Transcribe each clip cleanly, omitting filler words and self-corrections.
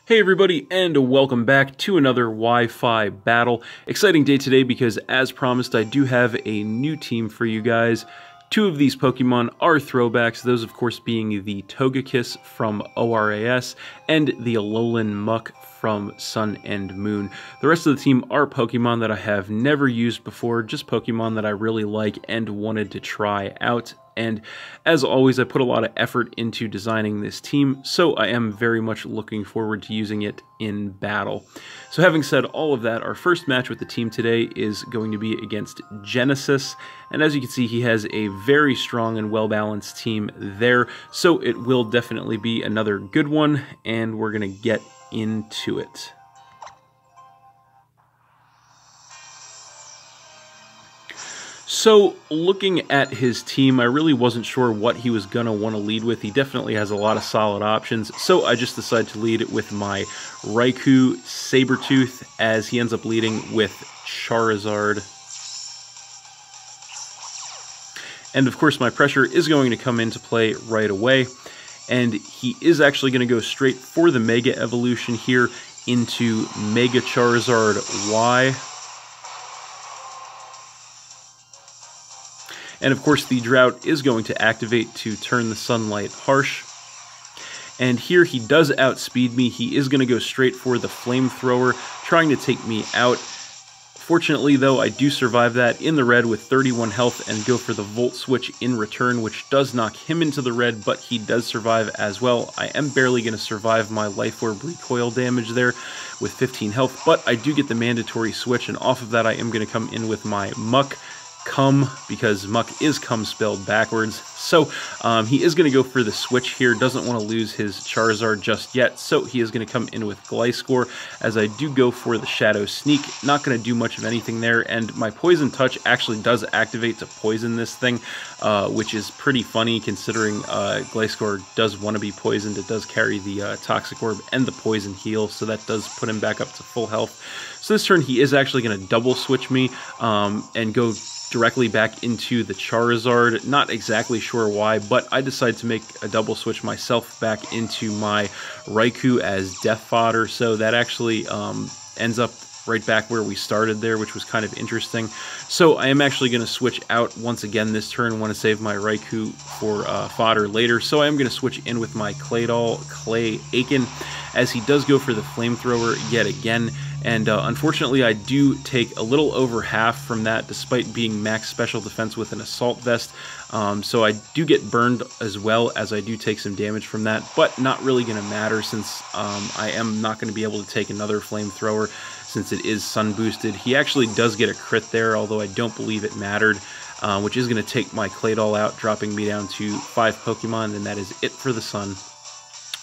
Hey everybody, and welcome back to another Wi-Fi battle. Exciting day today because, as promised, I do have a new team for you guys. Two of these Pokemon are throwbacks, those of course being the Togekiss from ORAS and the Alolan Muck from Sun and Moon. The rest of the team are Pokemon that I have never used before, just Pokemon that I really like and wanted to try out. And as always, I put a lot of effort into designing this team, so I am very much looking forward to using it in battle. So having said all of that, our first match with the team today is going to be against Genesis, and as you can see, he has a very strong and well-balanced team there, so it will definitely be another good one, and we're going to get into it. So, looking at his team, I really wasn't sure what he was going to want to lead with. He definitely has a lot of solid options, so I just decided to lead with my Raikou Sabertooth, as he ends up leading with Charizard. And of course, my pressure is going to come into play right away, and he is actually going to go straight for the Mega Evolution here into Mega Charizard Y. And of course, the Drought is going to activate to turn the Sunlight harsh. And here he does outspeed me. He is going to go straight for the Flamethrower, trying to take me out. Fortunately, though, I do survive that in the red with 31 health and go for the Volt Switch in return, which does knock him into the red, but he does survive as well. I am barely going to survive my Life Orb recoil damage there with 15 health, but I do get the mandatory switch, and off of that I am going to come in with my Muck. Because Muck is come spelled backwards. So he is going to go for the switch here, doesn't want to lose his Charizard just yet, so he is going to come in with Gliscor, as I do go for the Shadow Sneak. Not going to do much of anything there, and my Poison Touch actually does activate to poison this thing, which is pretty funny considering Gliscor does want to be poisoned. It does carry the Toxic Orb and the Poison Heal, so that does put him back up to full health. So this turn he is actually going to double switch me and go directly back into the Charizard. Not exactly sure why, but I decided to make a double switch myself back into my Raikou as death fodder, so that actually ends up right back where we started there, which was kind of interesting. So I am actually going to switch out once again this turn. Want to save my Raikou for fodder later, so I am going to switch in with my Clay Aiken, as he does go for the Flamethrower yet again. And unfortunately, I do take a little over half from that, despite being max special defense with an Assault Vest. So I do get burned as well, as I do take some damage from that, but not really going to matter, since I am not going to be able to take another Flamethrower, since it is Sun Boosted. He actually does get a crit there, although I don't believe it mattered, which is going to take my Claydol out, dropping me down to 5 Pokemon, and that is it for the Sun.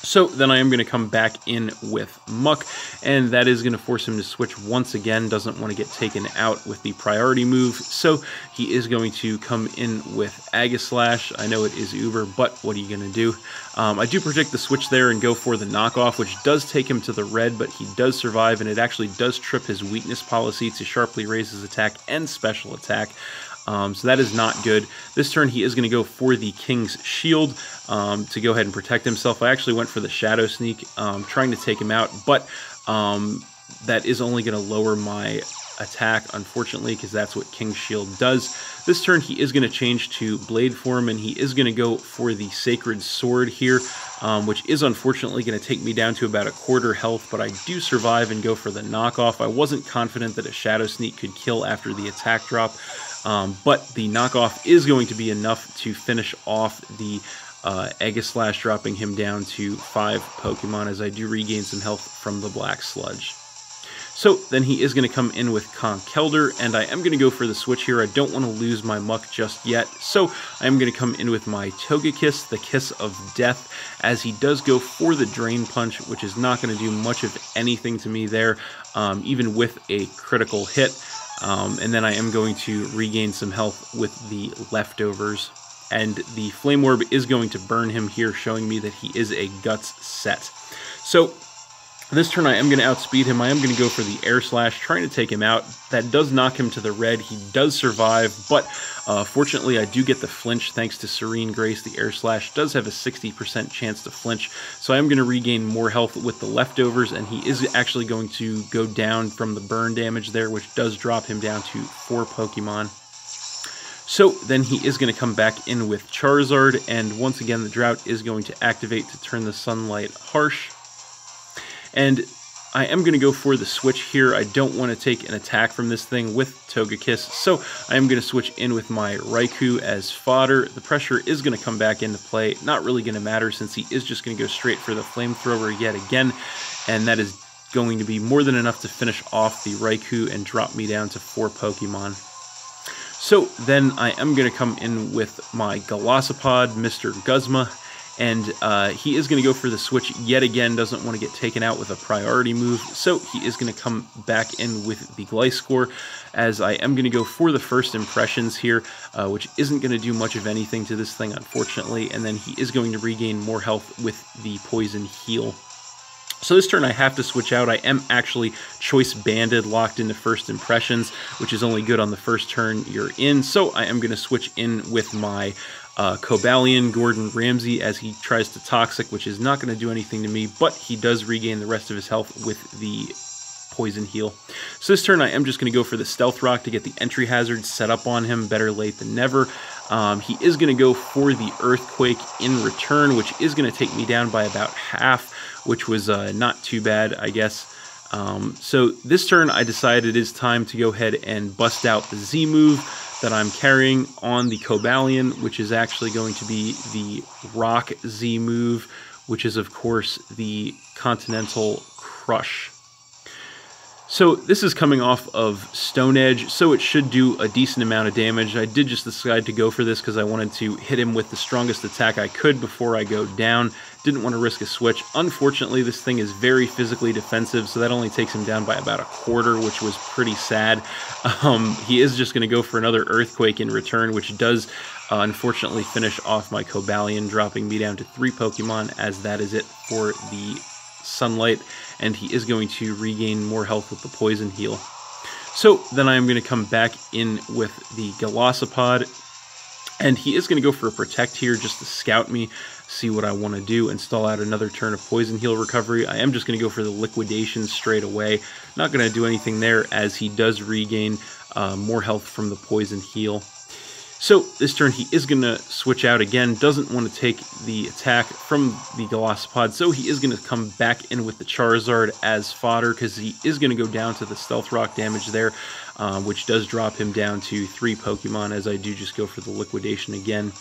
So then I am going to come back in with Muck, and that is going to force him to switch once again. Doesn't want to get taken out with the priority move, so he is going to come in with Aegislash. I know it is Uber, but what are you going to do? I do predict the switch there and go for the knockoff, which does take him to the red, but he does survive, and it actually does trip his weakness policy to sharply raise his attack and special attack. So that is not good. This turn he is going to go for the King's Shield to go ahead and protect himself. I actually went for the Shadow Sneak, trying to take him out, but that is only going to lower my attack, unfortunately, because that's what King's Shield does. This turn he is going to change to Blade form, and he is going to go for the Sacred Sword here, which is unfortunately going to take me down to about a quarter health, but I do survive and go for the knockoff. I wasn't confident that a Shadow Sneak could kill after the attack drop, but the knockoff is going to be enough to finish off the Aegislash, dropping him down to 5 Pokemon, as I do regain some health from the Black Sludge. So then he is going to come in with Conkeldurr, and I am going to go for the switch here. I don't want to lose my Muck just yet, so I am going to come in with my Togekiss, the Kiss of Death, as he does go for the Drain Punch, which is not going to do much of anything to me there, even with a critical hit. And then I am going to regain some health with the Leftovers, and the Flame Orb is going to burn him here, showing me that he is a Guts set. So This turn I am going to outspeed him. I am going to go for the Air Slash, trying to take him out. That does knock him to the red. He does survive, but fortunately I do get the flinch thanks to Serene Grace. The Air Slash does have a 60% chance to flinch, so I am going to regain more health with the leftovers, and he is actually going to go down from the burn damage there, which does drop him down to 4 Pokemon. So then he is going to come back in with Charizard, and once again the Drought is going to activate to turn the Sunlight harsh. And I am going to go for the switch here. I don't want to take an attack from this thing with Togekiss, so I am going to switch in with my Raikou as fodder. The pressure is going to come back into play. Not really going to matter since he is just going to go straight for the Flamethrower yet again, and that is going to be more than enough to finish off the Raikou and drop me down to 4 Pokemon. So then I am going to come in with my Golisopod, Mr. Guzma, and he is going to go for the switch yet again, doesn't want to get taken out with a priority move, so he is going to come back in with the Gliscor, as I am going to go for the first impressions here, which isn't going to do much of anything to this thing, unfortunately, and then he is going to regain more health with the Poison Heal. So this turn I have to switch out. I am actually Choice Banded, locked into first impressions, which is only good on the first turn you're in, so I am going to switch in with my Cobalion, Gordon Ramsay, as he tries to Toxic, which is not going to do anything to me, but he does regain the rest of his health with the Poison Heal. So this turn I am just going to go for the Stealth Rock to get the entry hazard set up on him, better late than never. He is going to go for the Earthquake in return, which is going to take me down by about half, which was not too bad, I guess. So this turn I decided it is time to go ahead and bust out the Z move that I'm carrying on the Cobalion, which is actually going to be the Rock Z move, which is of course the Continental Crush. So this is coming off of Stone Edge, so it should do a decent amount of damage. I did just decide to go for this because I wanted to hit him with the strongest attack I could before I go down. Didn't want to risk a switch. Unfortunately, this thing is very physically defensive, so that only takes him down by about a quarter, which was pretty sad. He is just going to go for another Earthquake in return, which does unfortunately finish off my Cobalion, dropping me down to 3 Pokemon, as that is it for the Sunlight, and he is going to regain more health with the Poison Heal. So then I am going to come back in with the Golisopod, and he is going to go for a Protect here just to scout me, see what I want to do, and stall out another turn of Poison Heal recovery. I am just going to go for the Liquidation straight away. Not going to do anything there, as he does regain more health from the Poison Heal. So this turn he is going to switch out again, doesn't want to take the attack from the Golisopod, so he is going to come back in with the Charizard as fodder, because he is going to go down to the Stealth Rock damage there, which does drop him down to 3 Pokemon, as I do just go for the Liquidation again.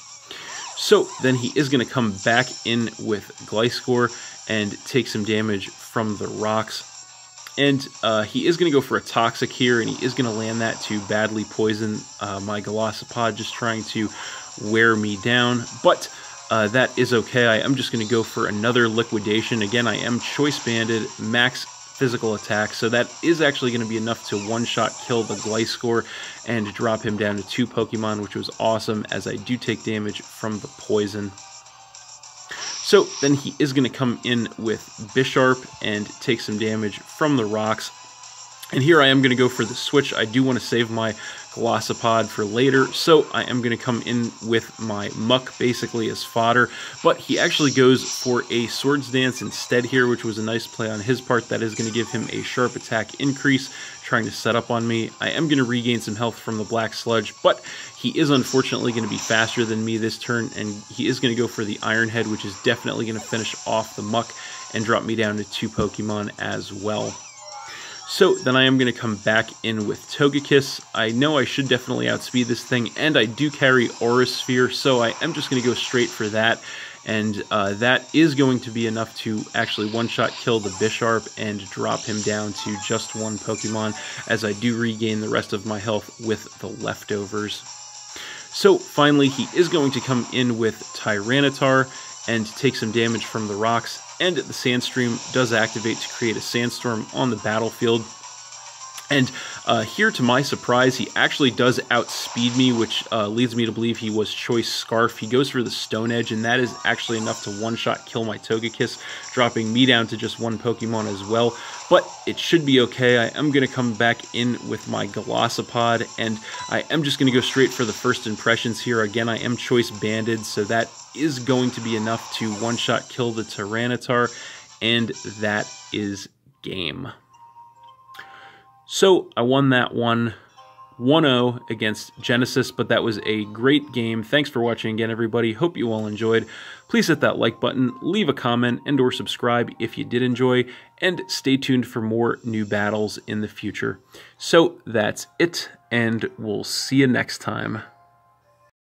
So then he is going to come back in with Gliscor and take some damage from the rocks. And he is going to go for a Toxic here, and he is going to land that to badly poison my Golisopod, just trying to wear me down. But that is okay. I am just going to go for another Liquidation. Again, I am Choice Banded, max physical attack, so that is actually going to be enough to one-shot kill the Gliscor and drop him down to 2 Pokemon, which was awesome, as I do take damage from the poison. So then he is going to come in with Bisharp and take some damage from the rocks. And here I am going to go for the switch. I do want to save my Golisopod for later, so I am going to come in with my Muck basically as fodder. But he actually goes for a Swords Dance instead here, which was a nice play on his part. That is going to give him a sharp attack increase, trying to set up on me. I am going to regain some health from the Black Sludge, but he is unfortunately going to be faster than me this turn, and he is going to go for the Iron Head, which is definitely going to finish off the Muck and drop me down to 2 Pokemon as well. So then I am going to come back in with Togekiss. I know I should definitely outspeed this thing, and I do carry Aura Sphere, so I am just going to go straight for that. And that is going to be enough to actually one-shot kill the Bisharp and drop him down to just 1 Pokemon, as I do regain the rest of my health with the leftovers. So finally, he is going to come in with Tyranitar and take some damage from the rocks, and the Sandstream does activate to create a Sandstorm on the battlefield. And here, to my surprise, he actually does outspeed me, which leads me to believe he was choice Scarf. He goes for the Stone Edge, and that is actually enough to one-shot kill my Togekiss, dropping me down to just one Pokemon as well. But it should be okay. I am going to come back in with my Golisopod, and I am just going to go straight for the first impressions here. Again, I am choice banded, so that is going to be enough to one-shot kill the Tyranitar, and that is game. So I won that one 1-0 against Genesis, but that was a great game. Thanks for watching again, everybody. Hope you all enjoyed. Please hit that like button, leave a comment, and or subscribe if you did enjoy, and stay tuned for more new battles in the future. So that's it, and we'll see you next time.